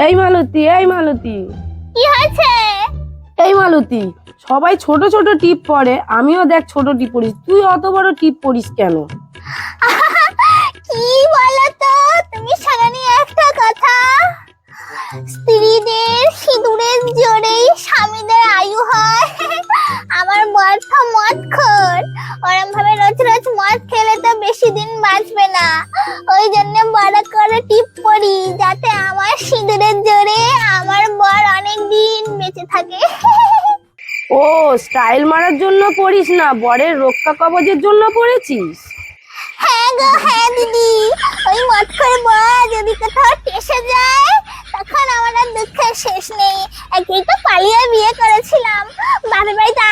এই মালতী, এই মালতী, কি হয়েছে? এই মালতী, সবাই ছোট ছোট টিপ পরে, আমিও দেখ ছোট টিপ পরিস, তুই অত বড় টিপ পরিস কেন? কি বলো তো তুমি, শোনোনি একটা কথা? স্ত্রীদের সিঁদুরের জোরেই স্বামীদের আয়ু হয়। আমার বর তো মদখোর, ওরম ভাবে রোজ রোজ মদ খেলে তো বেশি দিন বাঁচবে না। ওই জন্য বড় করে টিপ পরি, যাতে আমার সিঁদুরের জোরে আমার বর অনেক দিন বেঁচে থাকে। ও, স্টাইল মারার জন্য পরিস না, বরের রক্ষা কবচের জন্য পরেছিস? হ্যাঁ গো হ্যাঁ দিদি, ওই মদখোর বর যদি কোথাও টেসে যায় তখন আমার আর দুঃখের শেষ নেই। একই তো পালিয়ে বিয়ে করেছিলাম, বাপের বাড়িতে